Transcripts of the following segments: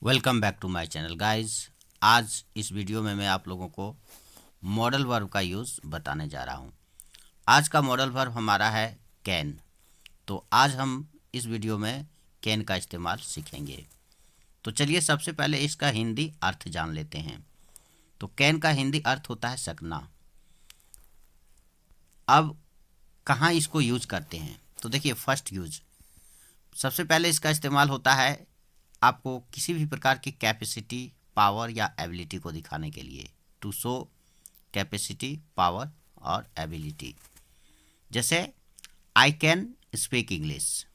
Welcome back to my channel guys. आज इस video में मैं आप लोगों को मॉडल वर्ब का यूज़ बताने जा रहा हूँ। आज का मॉडल वर्ब हमारा है कैन। तो आज हम इस वीडियो में कैन का इस्तेमाल सीखेंगे। तो चलिए सबसे पहले इसका हिंदी अर्थ जान लेते हैं। तो कैन का हिंदी अर्थ होता है सकना। अब कहाँ इसको यूज करते हैं, तो देखिए फर्स्ट यूज, सबसे पहले इसका इस्तेमाल होता है आपको किसी भी प्रकार की कैपेसिटी, पावर या एबिलिटी को दिखाने के लिए। टू शो कैपेसिटी, पावर और एबिलिटी। जैसे आई कैन स्पीक इंग्लिश,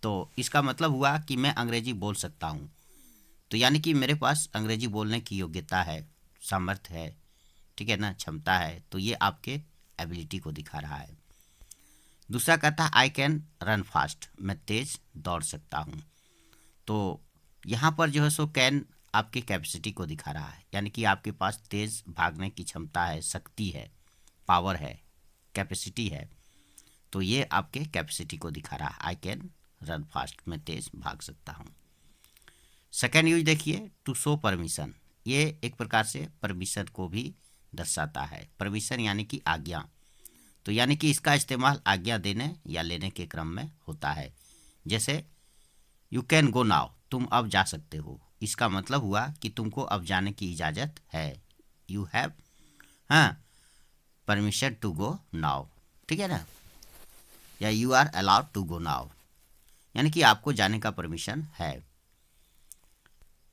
तो इसका मतलब हुआ कि मैं अंग्रेजी बोल सकता हूँ। तो यानी कि मेरे पास अंग्रेजी बोलने की योग्यता है, सामर्थ्य है, ठीक है ना, क्षमता है। तो ये आपके एबिलिटी को दिखा रहा है। दूसरा कहता है आई कैन रन फास्ट, मैं तेज दौड़ सकता हूँ। तो यहाँ पर जो है सो कैन आपकी कैपेसिटी को दिखा रहा है, यानी कि आपके पास तेज भागने की क्षमता है, शक्ति है, पावर है, कैपेसिटी है। तो ये आपके कैपेसिटी को दिखा रहा है। आई कैन रन फास्ट, मैं तेज भाग सकता हूँ। सेकेंड यूज देखिए, टू शो परमिशन। ये एक प्रकार से परमिशन को भी दर्शाता है। परमिशन यानी कि आज्ञा। तो यानी कि इसका इस्तेमाल आज्ञा देने या लेने के क्रम में होता है। जैसे यू कैन गो नाउ, तुम अब जा सकते हो। इसका मतलब हुआ कि तुमको अब जाने की इजाज़त है। यू हैव, हाँ, परमिशन टू गो नाउ, ठीक है ना। या you are allowed to go now, यानी कि आपको जाने का परमिशन है।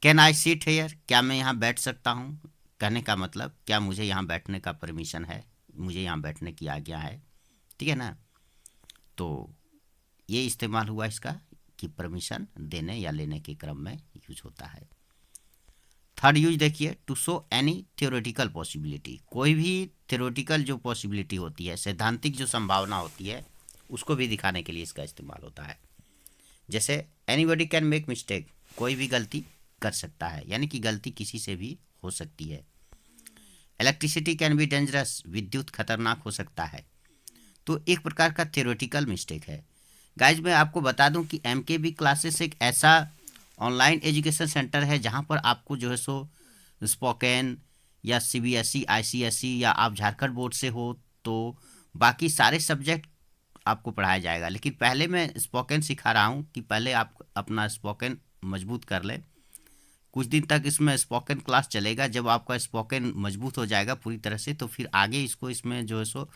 कैन आई सीट हेयर, क्या मैं यहाँ बैठ सकता हूँ। कहने का मतलब क्या मुझे यहाँ बैठने का परमिशन है, मुझे यहाँ बैठने की आज्ञा है, ठीक है ना। तो ये इस्तेमाल हुआ इसका कि परमिशन देने या लेने के क्रम में यूज होता है। थर्ड यूज देखिए, to show any theoretical possibility. कोई भी थियोरेटिकल जो पॉसिबिलिटी होती है, सैद्धांतिक जो संभावना होती है, उसको भी दिखाने के लिए इसका इस्तेमाल होता है। जैसे एनीबडी कैन मेक मिस्टेक, कोई भी गलती कर सकता है, यानी कि गलती किसी से भी हो सकती है। इलेक्ट्रिसिटी कैन बी डेंजरस, विद्युत खतरनाक हो सकता है। तो एक प्रकार का थियोरेटिकल मिस्टेक है। गाइज मैं आपको बता दूं कि एमकेबी क्लासेस एक ऐसा ऑनलाइन एजुकेशन सेंटर है जहां पर आपको जो है सो स्पोकन या सीबीएसई, आईसीएसई या आप झारखंड बोर्ड से हो तो बाकी सारे सब्जेक्ट आपको पढ़ाया जाएगा। लेकिन पहले मैं स्पोकन सिखा रहा हूं कि पहले आप अपना स्पोकन मजबूत कर लें। कुछ दिन तक इसमें स्पोकन क्लास चलेगा। जब आपका स्पोकन मजबूत हो जाएगा पूरी तरह से, तो फिर आगे इसको इसमें जो है सो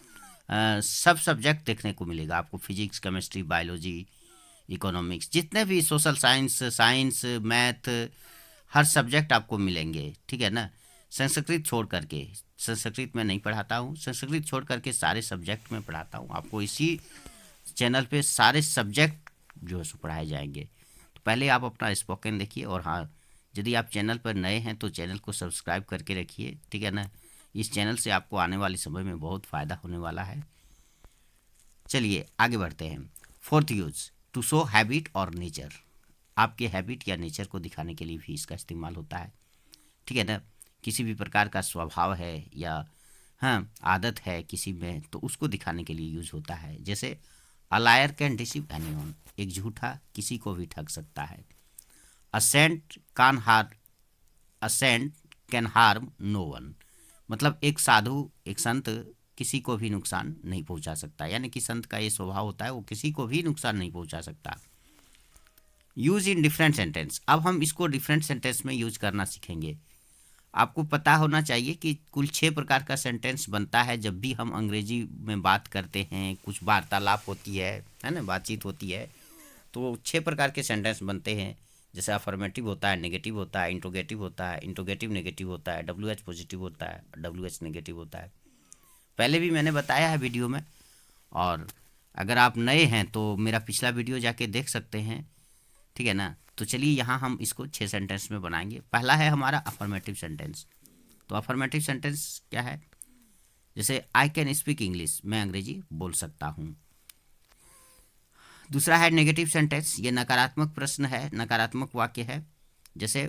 सब सब्जेक्ट देखने को मिलेगा आपको। फिजिक्स, केमिस्ट्री, बायोलॉजी, इकोनॉमिक्स, जितने भी सोशल साइंस, साइंस, मैथ, हर सब्जेक्ट आपको मिलेंगे, ठीक है ना। संस्कृत छोड़ करके, संस्कृत में नहीं पढ़ाता हूँ, संस्कृत छोड़ करके सारे सब्जेक्ट में पढ़ाता हूँ आपको। इसी चैनल पे सारे सब्जेक्ट जो है सो पढ़ाए जाएंगे। तो पहले आप अपना स्पोकन देखिए। और हाँ, यदि आप चैनल पर नए हैं तो चैनल को सब्सक्राइब करके रखिए, ठीक है ना। इस चैनल से आपको आने वाले समय में बहुत फ़ायदा होने वाला है। चलिए आगे बढ़ते हैं। Fourth use, to show habit और नेचर। आपके हैबिट या नेचर को दिखाने के लिए भी इसका इस्तेमाल होता है, ठीक है ना। किसी भी प्रकार का स्वभाव है या हाँ आदत है किसी में, तो उसको दिखाने के लिए यूज होता है। जैसे a liar can deceive anyone, एक झूठा किसी को भी ठग सकता है। अ saint can harm, a saint can harm no one, मतलब एक साधु, एक संत किसी को भी नुकसान नहीं पहुंचा सकता। यानी कि संत का ये स्वभाव होता है, वो किसी को भी नुकसान नहीं पहुंचा सकता। यूज इन डिफरेंट सेंटेंस, अब हम इसको डिफरेंट सेंटेंस में यूज करना सीखेंगे। आपको पता होना चाहिए कि कुल 6 प्रकार का सेंटेंस बनता है जब भी हम अंग्रेजी में बात करते हैं, कुछ वार्तालाप होती है ना, बातचीत होती है। तो 6 प्रकार के सेंटेंस बनते हैं। जैसे अफर्मेटिव होता है, नेगेटिव होता है, इंट्रोगेटिव होता है, इंट्रोगेटिव नेगेटिव होता है, डब्ल्यू एच पॉजिटिव होता है, डब्ल्यू एच नेगेटिव होता है। पहले भी मैंने बताया है वीडियो में। और अगर आप नए हैं तो मेरा पिछला वीडियो जाके देख सकते हैं, ठीक है ना। तो चलिए यहाँ हम इसको 6 सेंटेंस में बनाएंगे। पहला है हमारा अफर्मेटिव सेंटेंस। तो अफर्मेटिव सेंटेंस क्या है? जैसे आई कैन स्पीक इंग्लिश, मैं अंग्रेजी बोल सकता हूँ। दूसरा है नेगेटिव सेंटेंस, ये नकारात्मक प्रश्न है, नकारात्मक वाक्य है। जैसे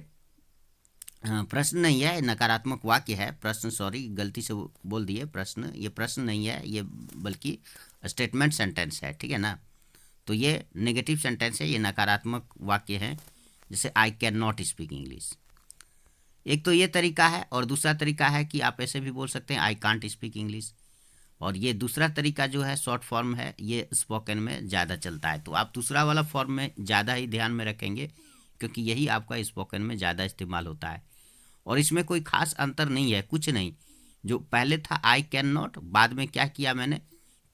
प्रश्न नहीं है, नकारात्मक वाक्य है। प्रश्न, सॉरी गलती से बोल दिए प्रश्न, ये प्रश्न नहीं है ये, बल्कि स्टेटमेंट सेंटेंस है, ठीक है ना। तो ये नेगेटिव सेंटेंस है, ये नकारात्मक वाक्य है। जैसे I can not speak English. एक तो ये तरीका है, और दूसरा तरीका है कि आप ऐसे भी बोल सकते हैं आई कांट स्पीक इंग्लिश। और ये दूसरा तरीका जो है शॉर्ट फॉर्म है, ये स्पोकन में ज़्यादा चलता है, तो आप दूसरा वाला फॉर्म में ज़्यादा ही ध्यान में रखेंगे, क्योंकि यही आपका स्पोकन में ज़्यादा इस्तेमाल होता है। और इसमें कोई खास अंतर नहीं है, कुछ नहीं। जो पहले था आई कैन नॉट, बाद में क्या किया मैंने,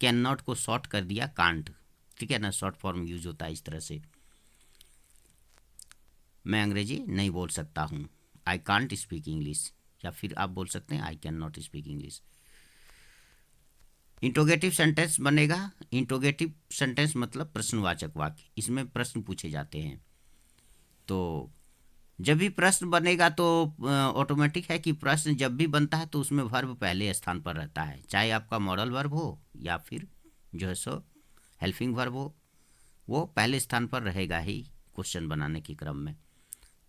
कैन नॉट को शॉर्ट कर दिया कांट। ठीक है ना, शॉर्ट फॉर्म यूज होता है इस तरह से। मैं अंग्रेजी नहीं बोल सकता हूँ, आई कांट स्पीक इंग्लिश, या फिर आप बोल सकते हैं I can not speak English. Interrogative sentence बनेगा। इंट्रोगेटिव सेंटेंस मतलब प्रश्नवाचक वाक्य, इसमें प्रश्न पूछे जाते हैं। तो जब भी प्रश्न बनेगा तो ऑटोमेटिक है कि प्रश्न जब भी बनता है तो उसमें वर्ब पहले स्थान पर रहता है, चाहे आपका मॉडल वर्ब हो या फिर जो है सो हेल्पिंग वर्ब हो, वो पहले स्थान पर रहेगा ही क्वेश्चन बनाने के क्रम में।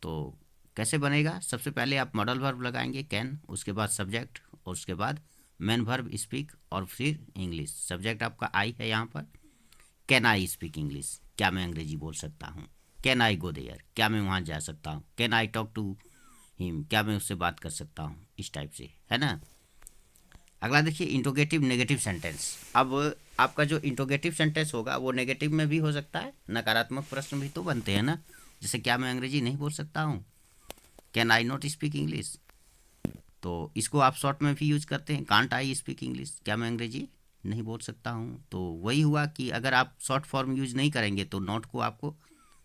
तो कैसे बनेगा, सबसे पहले आप मॉडल वर्ब लगाएंगे कैन, उसके बाद सब्जेक्ट, और उसके बाद मेन वर्ब स्पीक, और फिर इंग्लिश। सब्जेक्ट आपका आई है यहाँ पर, कैन आई स्पीक इंग्लिश, क्या मैं अंग्रेजी बोल सकता हूँ। कैन आई गो देयर, क्या मैं वहाँ जा सकता हूँ। Can I talk to him, क्या मैं उससे बात कर सकता हूँ, इस टाइप से, है ना। अगला देखिए इंट्रोगेटिव नेगेटिव सेंटेंस। अब आपका जो इंट्रोगेटिव सेंटेंस होगा वो नेगेटिव में भी हो सकता है, नकारात्मक प्रश्न भी तो बनते हैं ना, जैसे क्या मैं अंग्रेजी नहीं बोल सकता हूँ, can I not speak English. तो इसको आप शॉर्ट में भी यूज करते हैं, कांट आई स्पीक इंग्लिश, क्या मैं अंग्रेजी नहीं बोल सकता हूँ। तो वही हुआ कि अगर आप शॉर्ट फॉर्म यूज नहीं करेंगे तो नॉट को आपको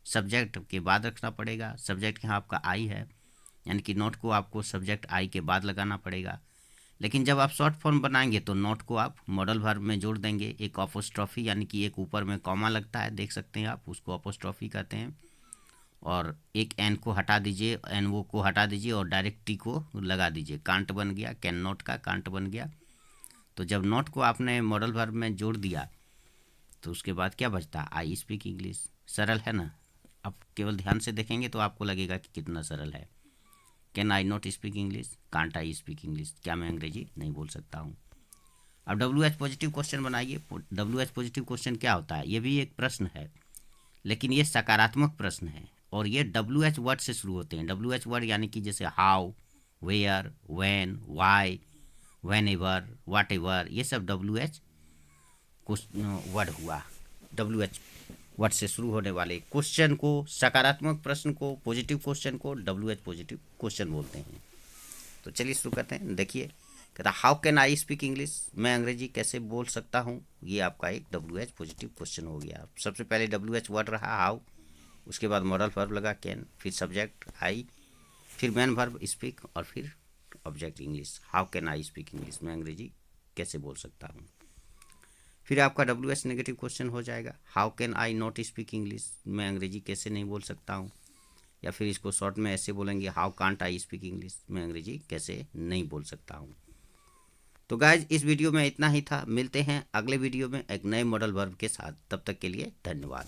सब्जेक्ट के बाद रखना पड़ेगा। सब्जेक्ट यहाँ आपका आई है, यानी कि नॉट को आपको सब्जेक्ट आई के बाद लगाना पड़ेगा। लेकिन जब आप शॉर्ट फॉर्म बनाएंगे तो नॉट को आप मॉडल वर्ब में जोड़ देंगे, एक अपोस्ट्रॉफी, यानी कि एक ऊपर में कॉमा लगता है, देख सकते हैं आप, उसको अपोस्ट्रॉफी कहते हैं। और एक एन को हटा दीजिए, एन वो को हटा दीजिए और डायरेक्ट टी को लगा दीजिए, कांट बन गया, कैन नॉट का कांट बन गया। तो जब नॉट को आपने मॉडल वर्ब में जोड़ दिया तो उसके बाद क्या बचता, आई स्पीक इंग्लिश। सरल है ना, आप केवल ध्यान से देखेंगे तो आपको लगेगा कि कितना सरल है। Can I not speak English, can't I speak English, क्या मैं अंग्रेजी नहीं बोल सकता हूँ। अब डब्ल्यू एच पॉजिटिव क्वेश्चन बनाइए। डब्ल्यू एच पॉजिटिव क्वेश्चन क्या होता है, ये भी एक प्रश्न है, लेकिन ये सकारात्मक प्रश्न है, और ये डब्ल्यू एच वर्ड से शुरू होते हैं। डब्ल्यू एच वर्ड यानी कि जैसे how, where, when, why, whenever, whatever, ये सब डब्ल्यू एच वर्ड हुआ। डब्ल्यू एच वर्ड से शुरू होने वाले क्वेश्चन को, सकारात्मक प्रश्न को, पॉजिटिव क्वेश्चन को डब्ल्यू एच पॉजिटिव क्वेश्चन बोलते हैं। तो चलिए शुरू करते हैं। देखिए कहता how can I speak English, मैं अंग्रेजी कैसे बोल सकता हूँ, ये आपका एक डब्ल्यू एच पॉजिटिव क्वेश्चन हो गया। सबसे पहले डब्ल्यू एच वर्ड रहा हाउ, उसके बाद मॉडल वर्ब लगा कैन, फिर सब्जेक्ट आई, फिर मेन वर्ब स्पीक, और फिर object English. How can I speak English, मैं अंग्रेजी कैसे बोल सकता हूँ। फिर आपका डब्ल्यू एच नेगेटिव क्वेश्चन हो जाएगा, how can I not speak English, मैं अंग्रेजी कैसे नहीं बोल सकता हूँ। या फिर इसको शॉर्ट में ऐसे बोलेंगे, how can't I speak English, मैं अंग्रेजी कैसे नहीं बोल सकता हूँ। तो गाइज इस वीडियो में इतना ही था, मिलते हैं अगले वीडियो में एक नए मॉडल वर्ब के साथ, तब तक के लिए धन्यवाद।